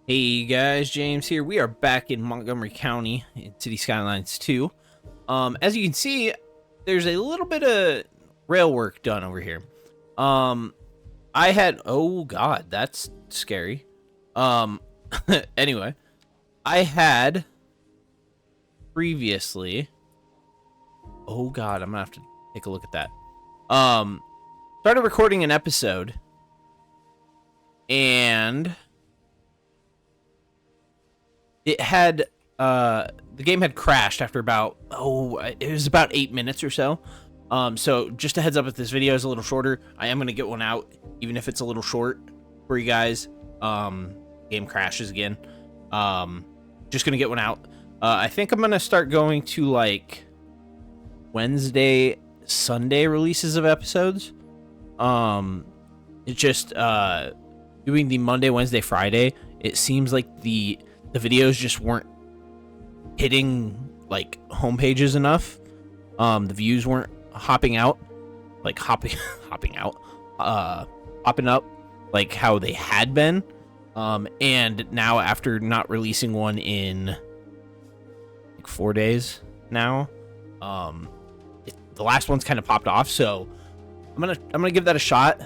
Hey guys, James here. We are back in Montgomery County in City Skylines 2. As you can see, there's a little bit of rail work done over here. Oh god, that's scary. Um, anyway, I had previously, oh god, I'm gonna have to take a look at that. Started recording an episode, and it had the game had crashed after about it was about 8 minutes or so. So just a heads up, if this video is a little shorter, I am gonna get one out even if it's a little short for you guys. Game crashes again. Just gonna get one out. I think I'm gonna start going to like Wednesday, Sunday releases of episodes. It's just doing the Monday, Wednesday, Friday, it seems like the videos just weren't hitting like home pages enough. The views weren't hopping out, like hopping up like how they had been. And now after not releasing one in like 4 days now, the last one's kind of popped off. So I'm gonna give that a shot.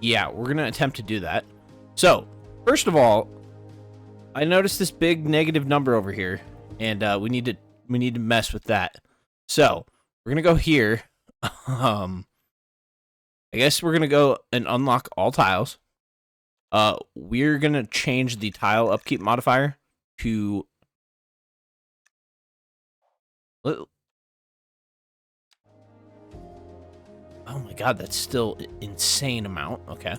Yeah, we're gonna attempt to do that. So first of all, I noticed this big negative number over here, and we need to mess with that. So we're gonna go here. I guess we're gonna go and unlock all tiles. We're gonna change the tile upkeep modifier to. Oh my god, that's still an insane amount. Okay.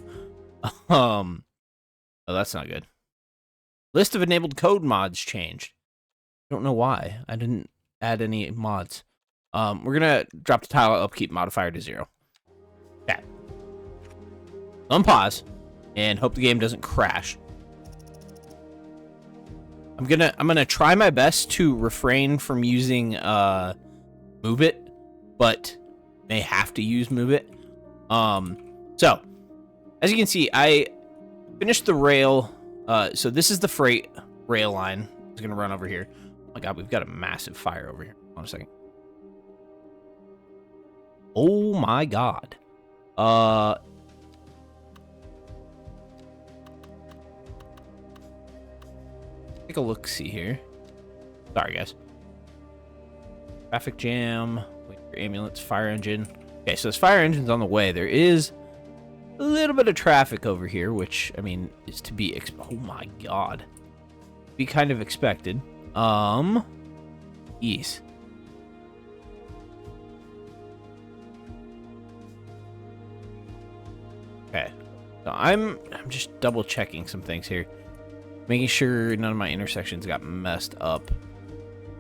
Oh, that's not good. List of enabled code mods changed. I don't know why. I didn't add any mods. We're gonna drop the tile upkeep modifier to 0. Okay. Unpause and hope the game doesn't crash. I'm gonna try my best to refrain from using move it, but may have to use move it. So as you can see, I finished the rail. So this is the freight rail line. It's gonna run over here. Oh my god, we've got a massive fire over here. Hold on a second. Oh my god. Take a look, see here. Sorry, guys. Traffic jam. Wait for ambulance. Fire engine. Okay, so this fire engine's on the way. There is a little bit of traffic over here, which, I mean, is to be oh my god. Be kind of expected. Yes. Okay. So I'm just double checking some things here. Making sure none of my intersections got messed up.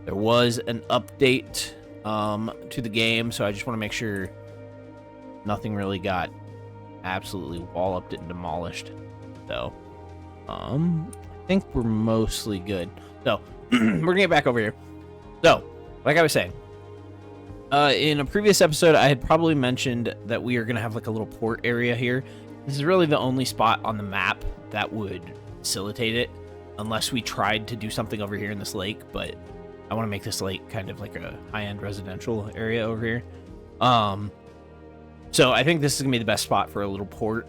There was an update to the game, so I just want to make sure nothing really got absolutely walloped and demolished. So I think we're mostly good. So we're gonna get back over here. So like I was saying, in a previous episode I had probably mentioned that we are gonna have like a little port area here. This is really the only spot on the map that would facilitate it, unless we tried to do something over here in this lake. But I want to make this lake kind of like a high-end residential area over here. So I think this is gonna be the best spot for a little port.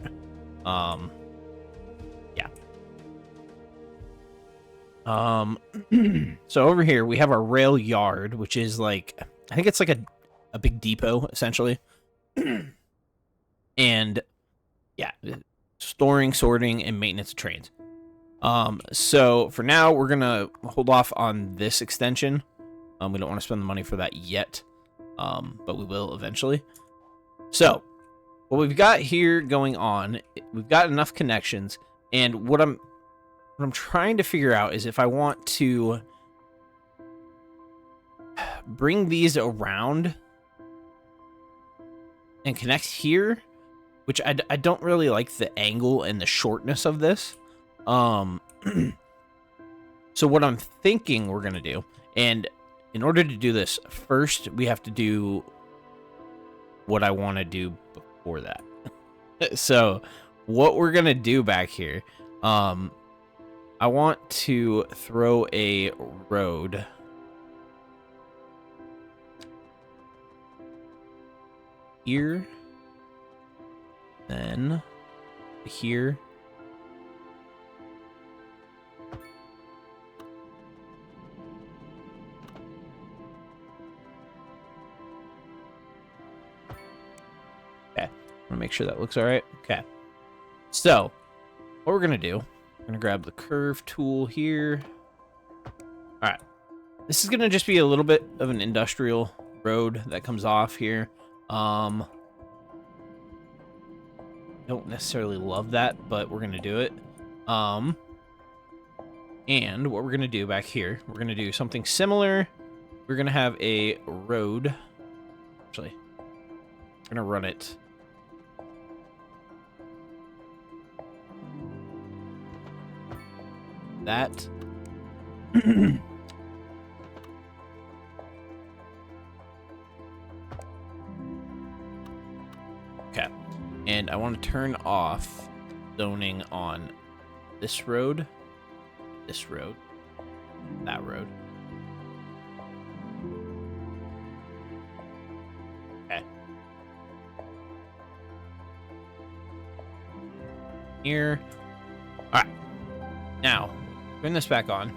Yeah. So over here we have our rail yard, which is like, I think it's like a big depot essentially. And yeah, storing, sorting, and maintenance of trains. So for now we're gonna hold off on this extension. We don't want to spend the money for that yet, but we will eventually. So what we've got here going on, we've got enough connections, and what I'm trying to figure out is if I want to bring these around and connect here, which I don't really like the angle and the shortness of this. So what I'm thinking we're gonna do, and in order to do this, first we have to do what I want to do before that. So what we're gonna do back here, I want to throw a road here, then here. Okay, I'm gonna make sure that looks all right. Okay, so what we're gonna do, we're gonna grab the curve tool here. All right, this is gonna just be a little bit of an industrial road that comes off here. Don't necessarily love that, but we're gonna do it. And what we're gonna do back here, we're gonna do something similar. We're gonna have a road. Actually, we're gonna run it that. Okay, and I want to turn off zoning on this road, that road. Okay. Here. All right. Now, turn this back on.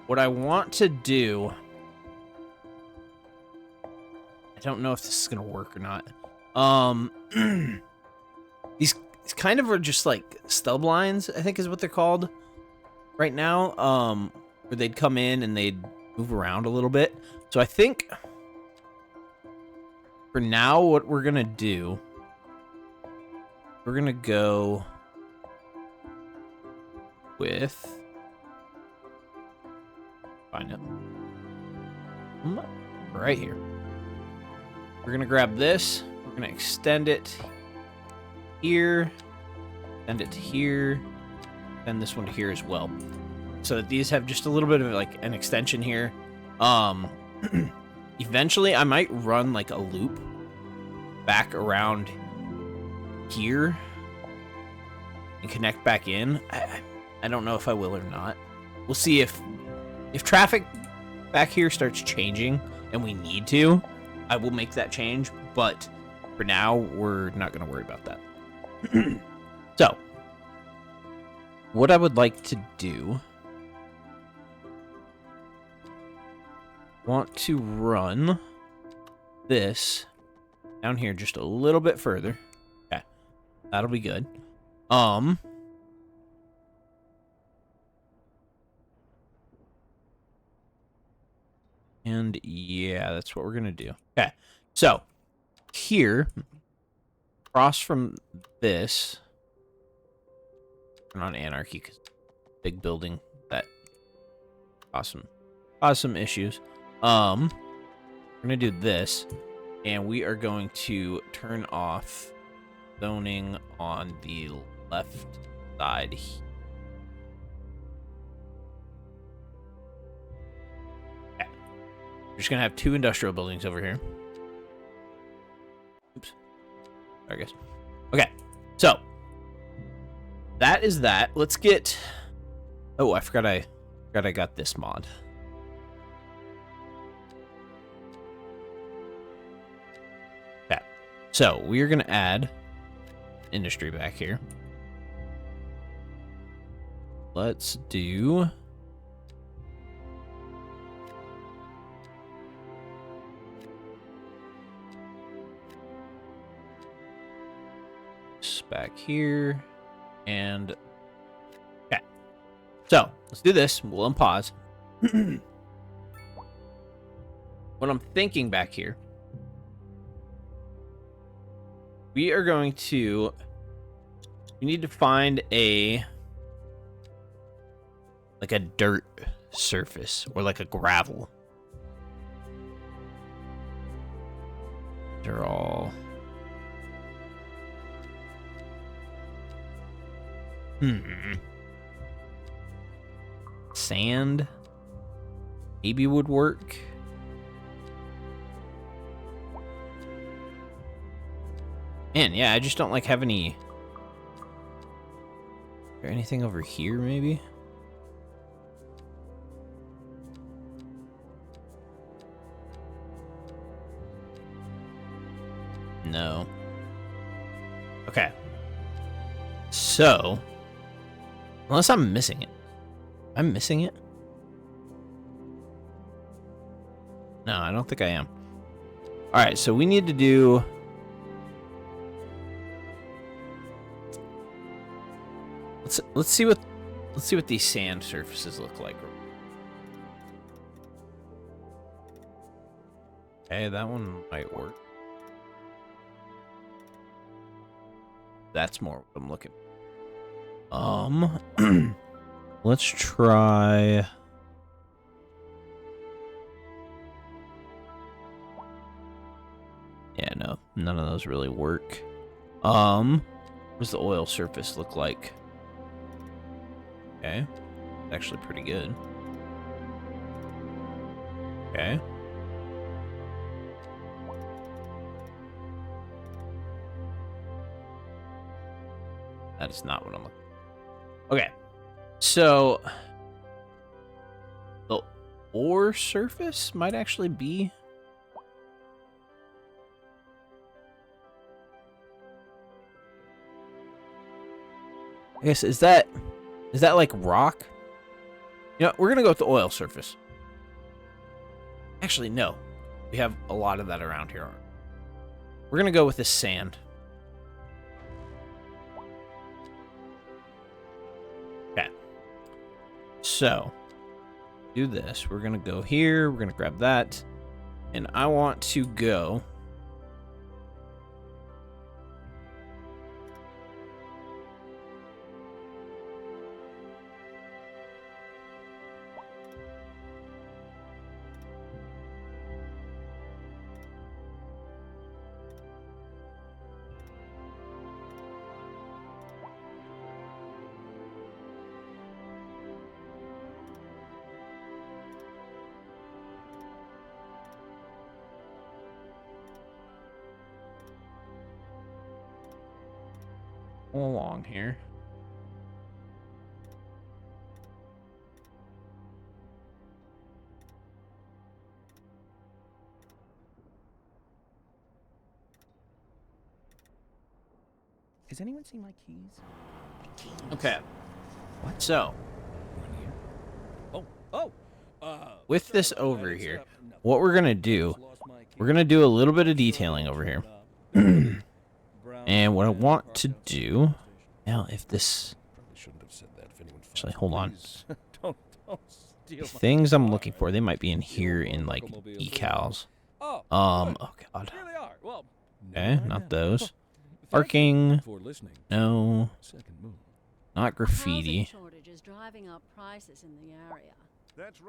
What I want to do, I don't know if this is gonna work or not. These kind of are just like stub lines, I think is what they're called right now. Where they'd come in and they'd move around a little bit. So I think for now, what we're gonna do, we're gonna go with, find it right here. We're gonna grab this, we're gonna extend it here, extend it to here, and this one to here as well, so that these have just a little bit of like an extension here. Eventually I might run like a loop back around here and connect back in. I don't know if I will or not. We'll see if traffic back here starts changing and we need to, I will make that change, but for now, we're not going to worry about that. So, what I would like to do, want to run this down here just a little bit further. Okay, that'll be good. And yeah, that's what we're gonna do. Okay, so here, across from this, turn on Anarchy, because big building that awesome issues. We're gonna do this, and we are going to turn off zoning on the left side here. We're just gonna have two industrial buildings over here. Oops. There, I guess. Okay, so that is that. Let's get. Oh, I forgot I got this mod. Okay, so we are gonna add industry back here. Let's do. Back here, and okay, so let's do this. We'll unpause. What I'm thinking back here, we are going to, we need to find a like a dirt surface or like a gravel. They're all sand maybe would work. Man, yeah, I just don't like have any... Is there anything over here, maybe? No. Okay. So, unless I'm missing it. I'm missing it? No, I don't think I am. All right, so we need to do... Let's see what these sand surfaces look like. Okay, that one might work. That's more what I'm looking for. Let's try... Yeah, no, none of those really work. What does the oil surface look like? Okay, actually pretty good. Okay. That is not what I'm looking for. Okay, so the ore surface might actually be... I guess, is that like rock? You know, we're gonna go with the oil surface. Actually, no. We have a lot of that around here. We're gonna go with this sand. Okay. So, do this. We're gonna go here. We're gonna grab that. And I want to go... along here. Has anyone seen my keys? Okay. What? So, with this over here, what we're gonna do, we're gonna do a little bit of detailing over here. And what I want to do now, if this... Actually, hold on. The things I'm looking for, they might be in here in, like, decals. Oh, God. Okay, not those. Parking. No. Not graffiti.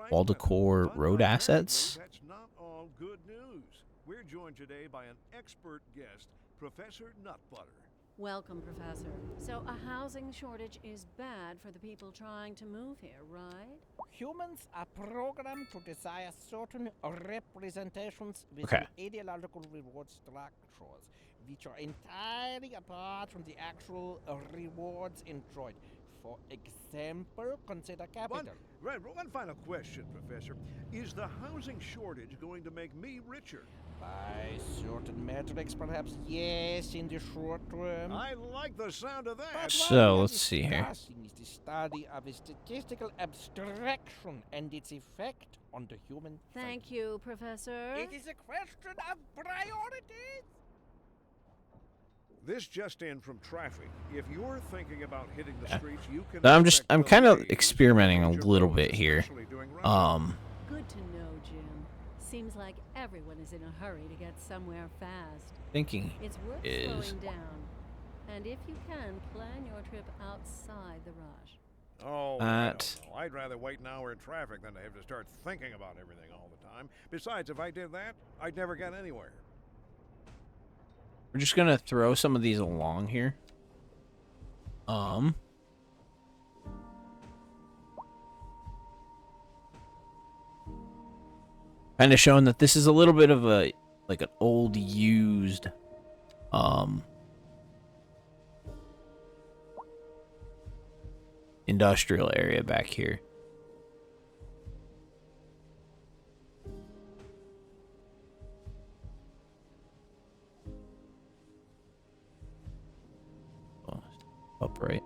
Wall decor, road assets. That's not all good news. We're joined today by an expert guest, Professor Nutbutter. Welcome, Professor. So a housing shortage is bad for the people trying to move here, right? Humans are programmed to desire certain representations within Okay. ideological reward structures, which are entirely apart from the actual rewards enjoyed. For example, consider capital. One final question, Professor. Is the housing shortage going to make me richer? By certain metrics, perhaps yes, in the short term. I like the sound of that. But So, what we are let's see here. discussing is the study of a statistical abstraction and its effect on the human Thank you, Professor. It is a question of priorities. This just in from traffic. If you're thinking about hitting the streets, you can. I'm expect kind of delays, experimenting a major little roads, bit here. especially during rush Good to know, Jim. Seems like everyone is in a hurry to get somewhere fast. Thinking It's worth is... slowing down. And if you can, plan your trip outside the rush. Oh, That- hell no. I'd rather wait an hour in traffic than to have to start thinking about everything all the time. Besides, if I did that, I'd never get anywhere. We're just gonna throw some of these along here. Kind of showing that this is a little bit of a, like, an old used, industrial area back here. Upright.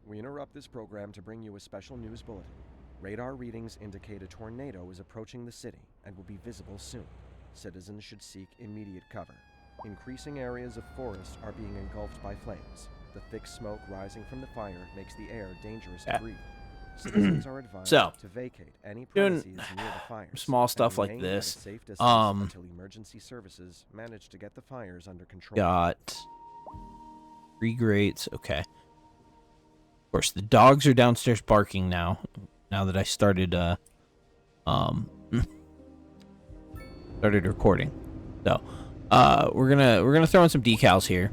We interrupt this program to bring you a special news bulletin. Radar readings indicate a tornado is approaching the city and will be visible soon. Citizens should seek immediate cover. Increasing areas of forest are being engulfed by flames. The thick smoke rising from the fire makes the air dangerous to breathe. Citizens are advised to vacate any premises near the fires. Small stuff and like remain at a this. safe distance until emergency services manage to get the fires under control. Got 3 grates. Okay. Of course, the dogs are downstairs barking now. Now that I started started recording. So, we're gonna throw in some decals here.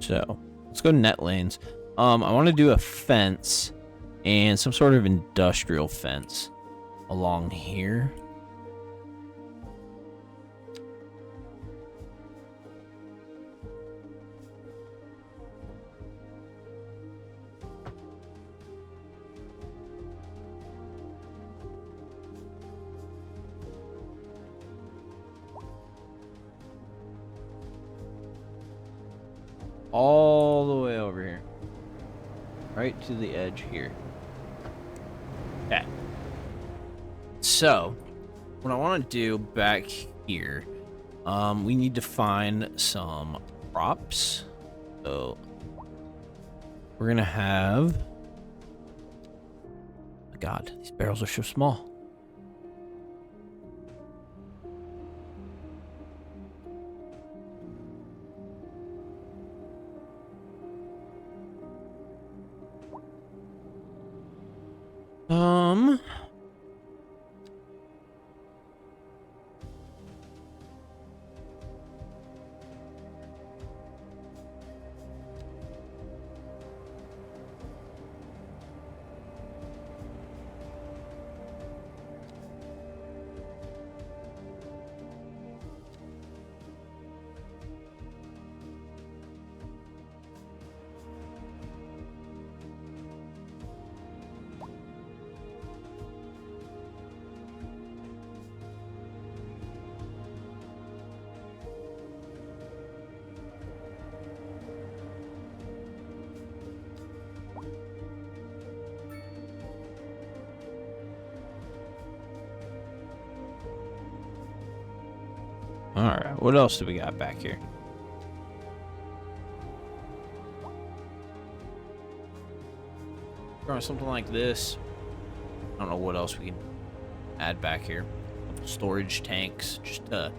So let's go net lanes. I want to do a fence and some sort of industrial fence along here. All the way over here. Right to the edge here. Okay. So, what I want to do back here, we need to find some props. So, we're going to have... Oh my God, these barrels are so small. Alright, what else do we got back here? Or something like this. I don't know what else we can add back here. Couple storage tanks, just to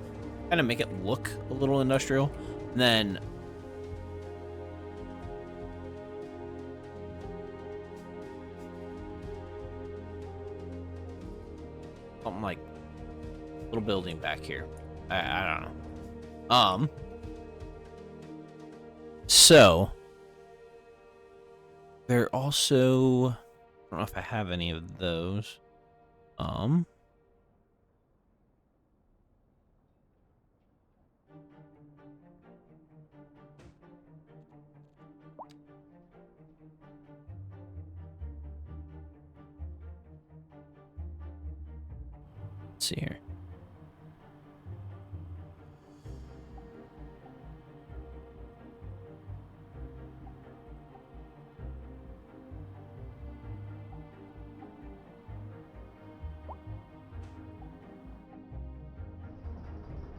kind of make it look a little industrial. And then something like a little building back here. I don't know. So there also, I don't know if I have any of those. Let's see here.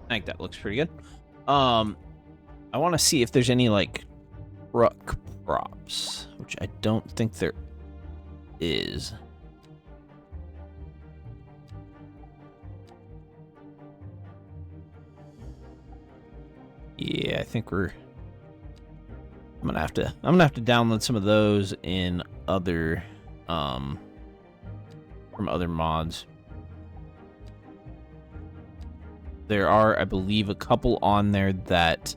I think that looks pretty good. I want to see if there's any like truck props, which I don't think there is. Yeah, I think I'm gonna have to download some of those in other from other mods. there are, I believe, a couple on there that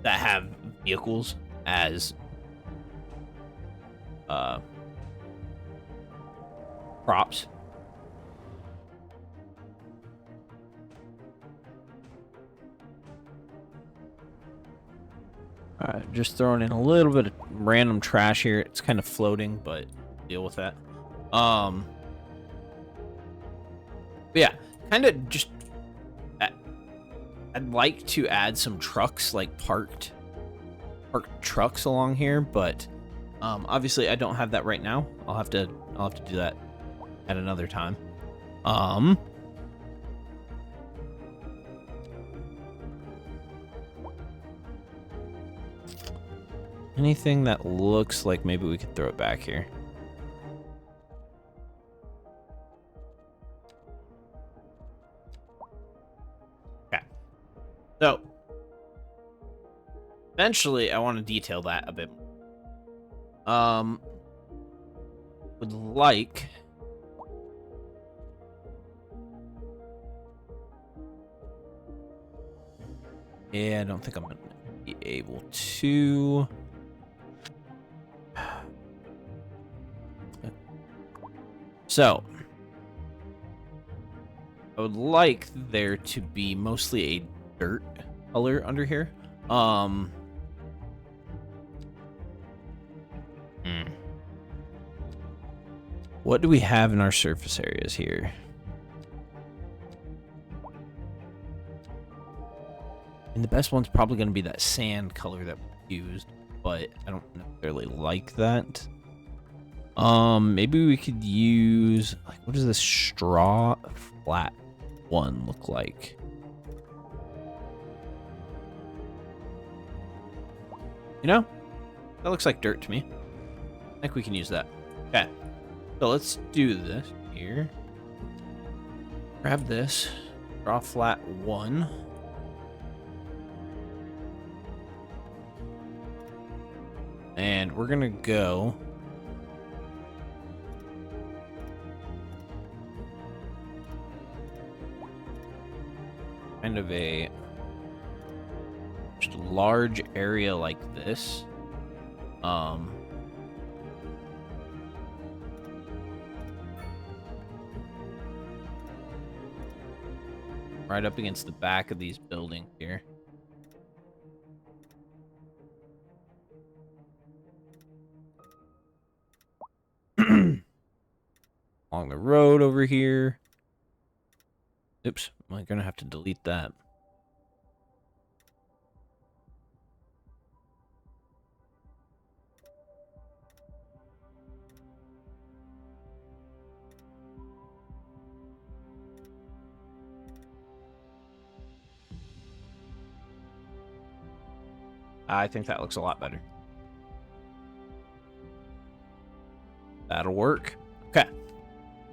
that have vehicles as props. Alright, just throwing in a little bit of random trash here. It's kind of floating, but deal with that. But yeah, kind of just I'd like to add some trucks, like parked trucks along here, but obviously I don't have that right now. I'll have to do that at another time. Anything that looks like maybe we could throw it back here. Okay. So, eventually I want to detail that a bit. Would like yeah, I don't think I'm gonna be able to. So, I would like there to be mostly a dirt color under here. What do we have in our surface areas here? And the best one's probably going to be that sand color that we used, but I don't necessarily like that. Maybe we could use, like, what does this straw flat one look like? You know, that looks like dirt to me. I think we can use that. Okay, so let's do this here. Grab this, straw flat one. And we're gonna go kind of a just a large area like this. Right up against the back of these buildings here. Along the road over here. Oops, I'm gonna have to delete that. I think that looks a lot better. That'll work. Okay.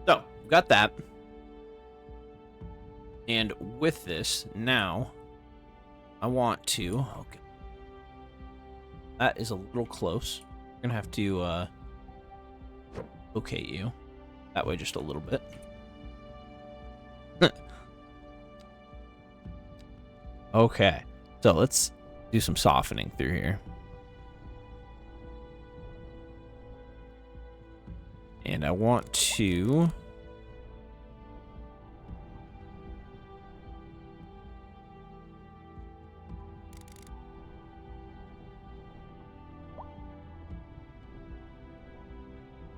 So, got that. And with this, now, I want to... Okay. That is a little close. We're going to have to locate you. That way just a little bit. Okay. So, let's do some softening through here. And I want to...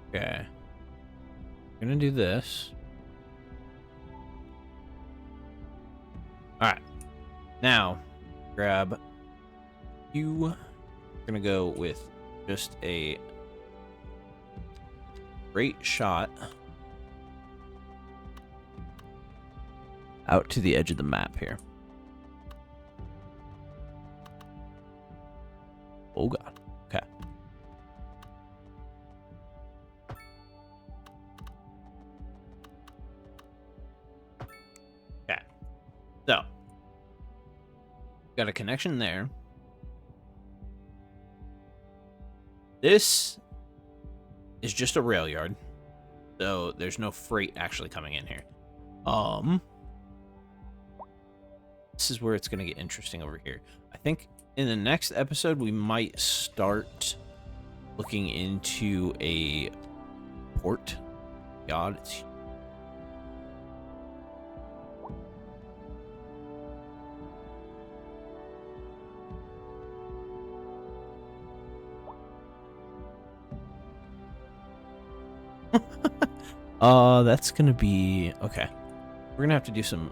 Okay. I'm gonna do this. Alright. Now, grab you. I'm gonna go with just a straight shot out to the edge of the map here. Oh god. Okay. Okay. So, got a connection there. This is just a rail yard. So there's no freight actually coming in here. This is where it's going to get interesting over here. I think in the next episode, we might start looking into a port. God, it's... that's gonna be okay. We're gonna have to do some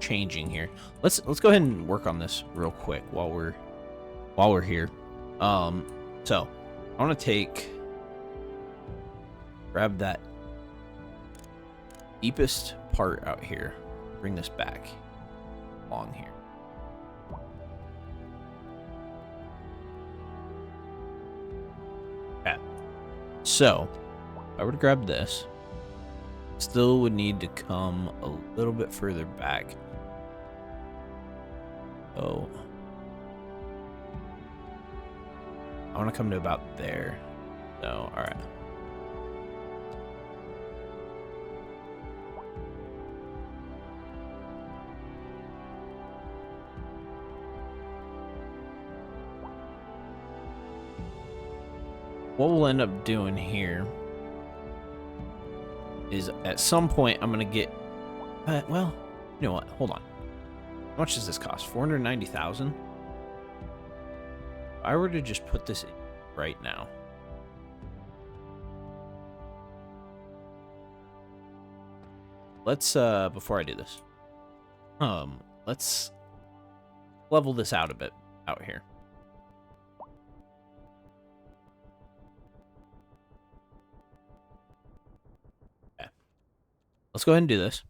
changing here. Let's go ahead and work on this real quick while we're here. So I want to grab that deepest part out here, bring this back along here. Okay. So if I were to grab this, still would need to come a little bit further back. So I want to come to about there. So, all right. What we'll end up doing here is at some point I'm gonna get well, you know what, hold on, how much does this cost? 490,000. If I were to just put this in right now, let's before I do this, let's level this out a bit out here. Let's go ahead and do this.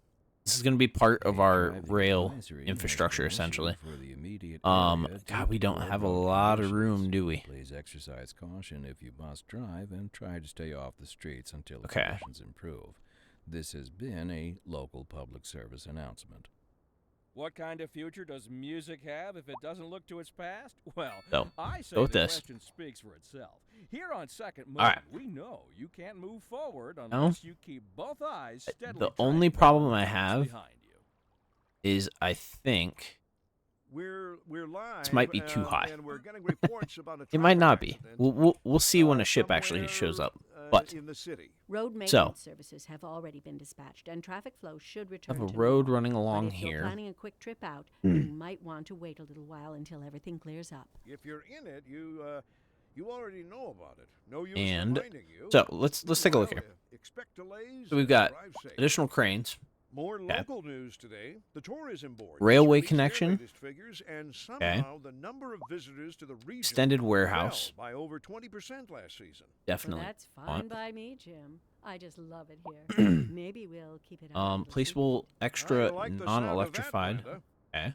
This is going to be part of our rail infrastructure, essentially. God, we don't have a lot of room, do we? Please exercise caution if you must drive and try to stay off the streets until the Okay. conditions improve. This has been a local public service announcement. What kind of future does music have if it doesn't look to its past? Well, So, I say go with the this. question speaks for itself. Here on Second Move, All right. we know you can't move forward unless you keep both eyes steadily The only trained problem on I what's have behind you. is I think We're live. this might be too high. And we're getting reports about a it might traffic not be. accident, We'll see when a ship actually somewhere, shows up. But in the city. Road So- maintenance services have already been dispatched, and traffic flow should I return have a to road normal. running But along if you're here. planning a quick trip out, you might want to wait a little while until everything clears up. If you're in it, you already know about it. No use And reminding you. so let's take a look Well, here. Expect delays. So we've and got drive safe. additional cranes, More okay. local news today. The tourism board Railway just released their connection. latest figures, and somehow the number of visitors to the region extended fell warehouse. by over 20% last season. Definitely. Well, that's fine want. by me, Jim. I just love it here. Maybe we'll keep it up. a little Placeable extra I like the sound of that, non-electrified. Amanda. Okay.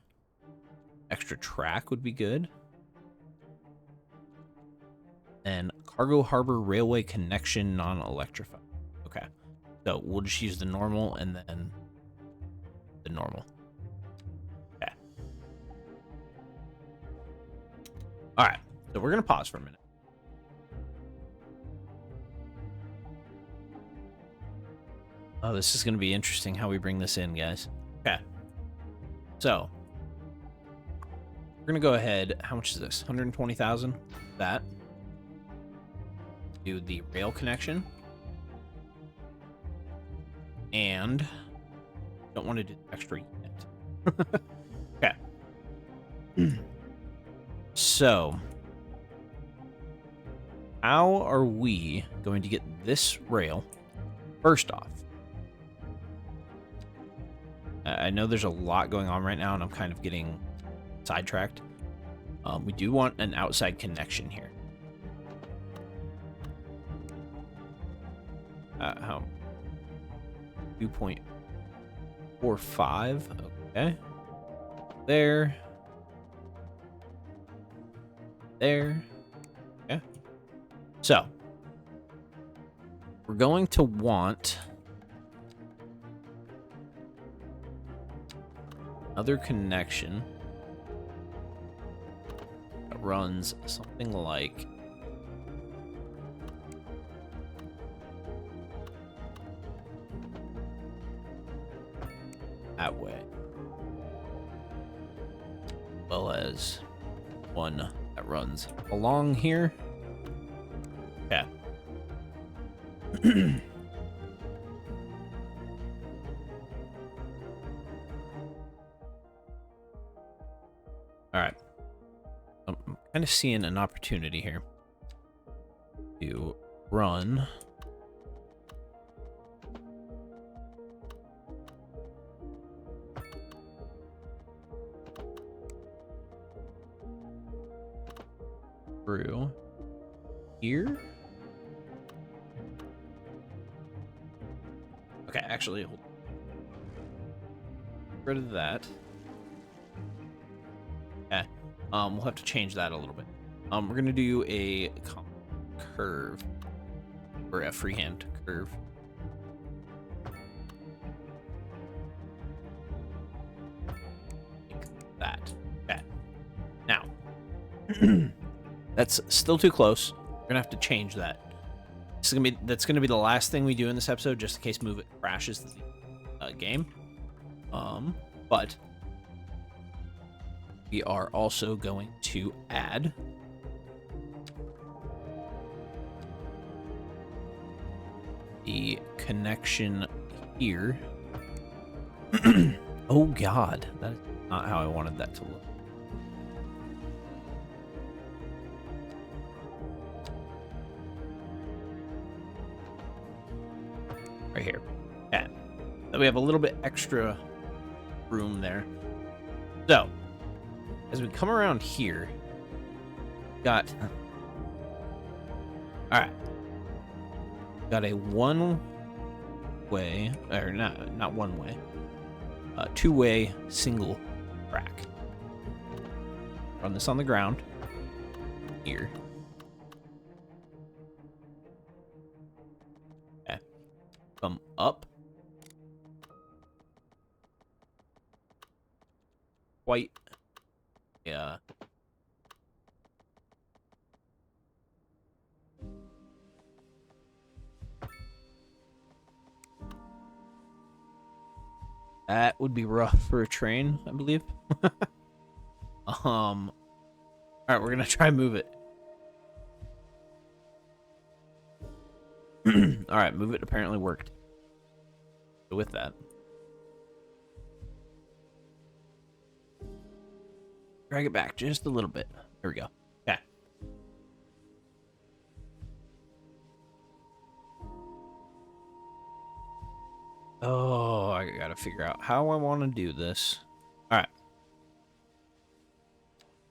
Extra track would be good. And cargo harbor railway connection non-electrified. Okay. So we'll just use the normal and then the normal. Okay. All right. So we're going to pause for a minute. Oh, this is going to be interesting how we bring this in, guys. Okay. So, we're going to go ahead. How much is this? 120,000? That. Do the rail connection. And don't want to do extra unit. Okay. So, how are we going to get this rail? First off, I know there's a lot going on right now, and I'm kind of getting sidetracked. We do want an outside connection here. How? 2.45. Okay. There. There. Okay. So, we're going to want another connection that runs something like that way. As well as one that runs along here. Yeah. All right. I'm kind of seeing an opportunity here to run through here. Okay, actually, hold. Get rid of that. Okay, we'll have to change that a little bit. We're gonna do a curve or a freehand curve. Like that. Okay. Now, that's still too close. We're gonna have to change that. That's gonna be the last thing we do in this episode, just in case Move It crashes the game. But we are also going to add the connection here. Oh God, that is not how I wanted that to look. Right here. Yeah. So we have a little bit extra room there. So, as we come around here, got... Alright. Got a one-way, or not one-way, two-way single track. Run this on the ground. Here. Okay. Come up. Quite. Yeah. That would be rough for a train, I believe. All right, we're gonna try and move it. All right, move it apparently worked. So with that, drag it back just a little bit. There we go. Okay. Oh, I gotta figure out how I want to do this. All right.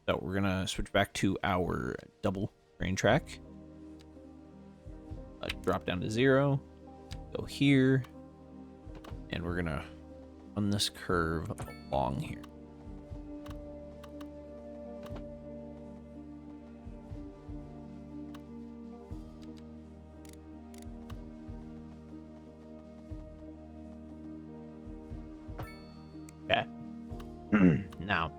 So we're gonna switch back to our double train track. Drop down to 0. Go here. And we're gonna run this curve along here. Okay. Now,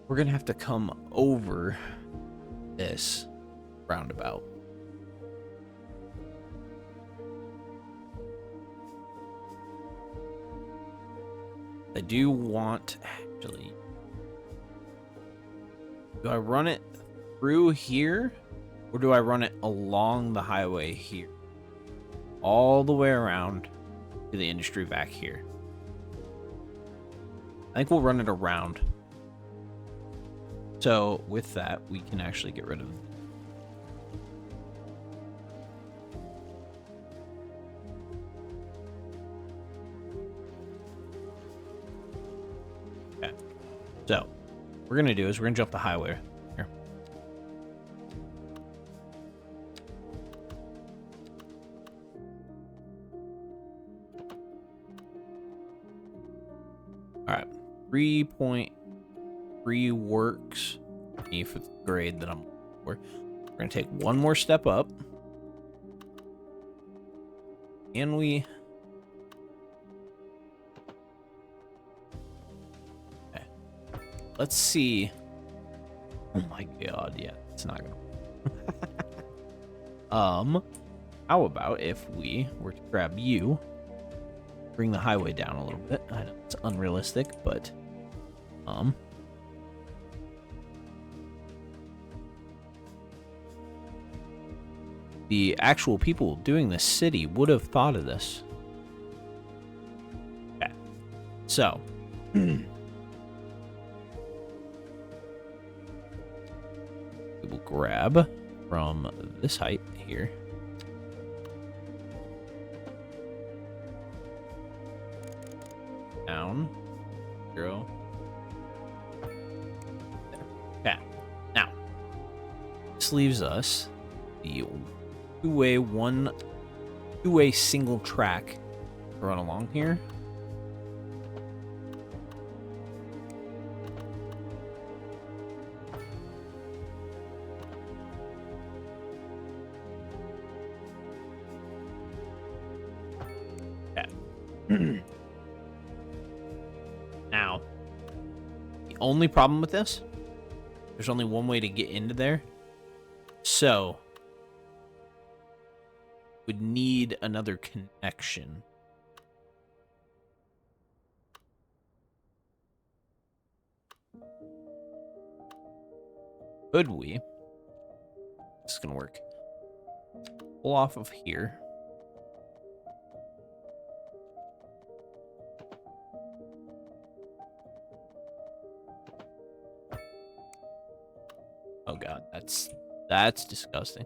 we're gonna have to come over this roundabout. I do want, actually, do I run it through here, or do I run it along the highway here, all the way around to the industry back here? I think we'll run it around. So with that, we can actually get rid of okay. So what we're gonna do is we're gonna jump the highway here. All right, 3.3 works for the grade that I'm for. We're gonna take one more step up, and we okay. Let's see. Oh my God, yeah, it's not gonna. How about if we were to grab you, bring the highway down a little bit. I know it's unrealistic, but the actual people doing the city would have thought of this. Okay. So we will grab from this height here. Down. 0. There. Okay. Now, this leaves us the two-way single track to run along here. Okay. Now, the only problem with this, there's only one way to get into there. So, would need another connection. Could we? This is gonna work. Pull off of here. Oh god, that's disgusting.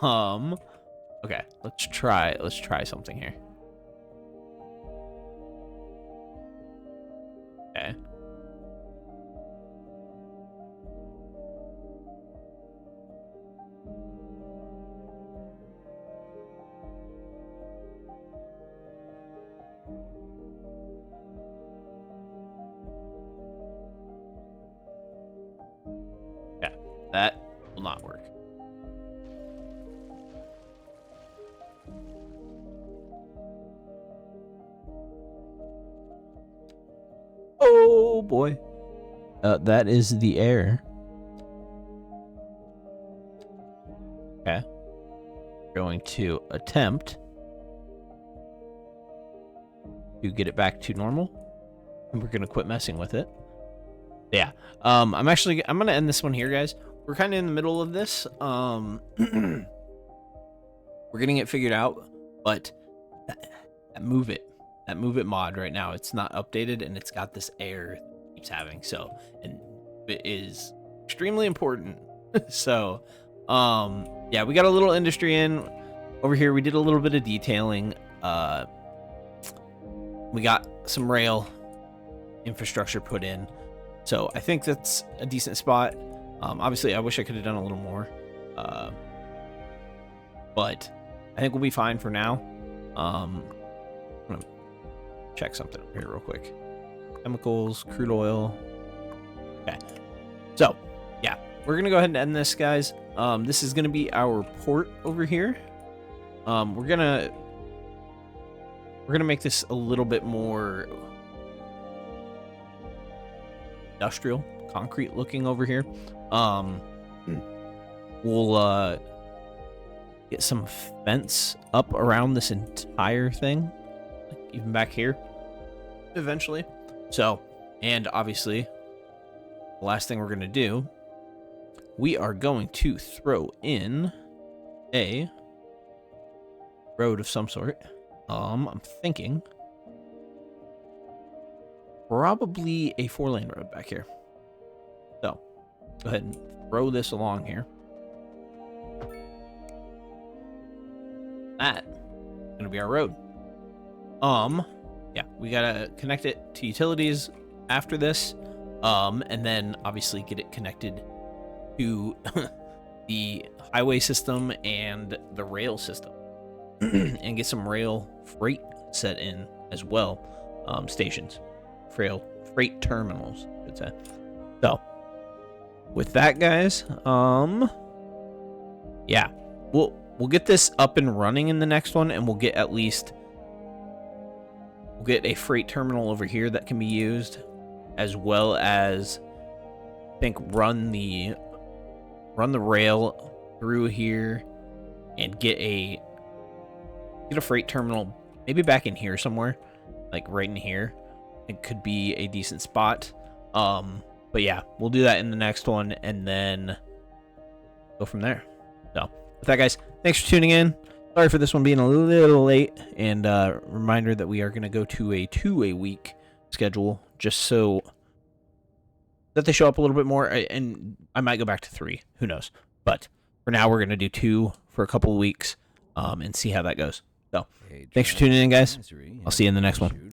Okay, let's try something here. Okay. Yeah, that will not work. Oh boy. That is the air. Okay. Going to attempt to get it back to normal. And we're gonna quit messing with it. Yeah. I'm gonna end this one here, guys. We're kinda in the middle of this. We're getting it figured out, but that move it mod right now, it's not updated and it's got this error it keeps having. So, and it is extremely important. So, yeah, we got a little industry in over here. We did a little bit of detailing. We got some rail infrastructure put in. So I think that's a decent spot. Obviously, I wish I could have done a little more. But I think we'll be fine for now. I'm gonna check something up here real quick. Chemicals, crude oil. Okay. So, yeah, we're gonna go ahead and end this, guys. This is gonna be our port over here. We're gonna make this a little bit more industrial, concrete looking over here. We'll get some fence up around this entire thing, like even back here eventually. So, and obviously the last thing we're going to do, we are going to throw in a road of some sort. I'm thinking probably a 4-lane road back here. So, go ahead and throw this along here. That's gonna be our road. Yeah, we gotta connect it to utilities after this, and then obviously get it connected to the highway system and the rail system, and get some rail freight set in as well. Stations, freight terminals, I should say. So, with that, guys, yeah, we'll get this up and running in the next one, and we'll get a freight terminal over here that can be used, as well as I think run the rail through here and get a freight terminal maybe back in here somewhere, like right in here. It could be a decent spot. But yeah, we'll do that in the next one and then go from there. So with that, guys, thanks for tuning in. Sorry for this one being a little late, and reminder that we are going to go to a 2-a-week schedule just so that they show up a little bit more, and I might go back to 3. Who knows? But for now, we're going to do 2 for a couple of weeks and see how that goes. So thanks for tuning in, guys. I'll see you in the next one.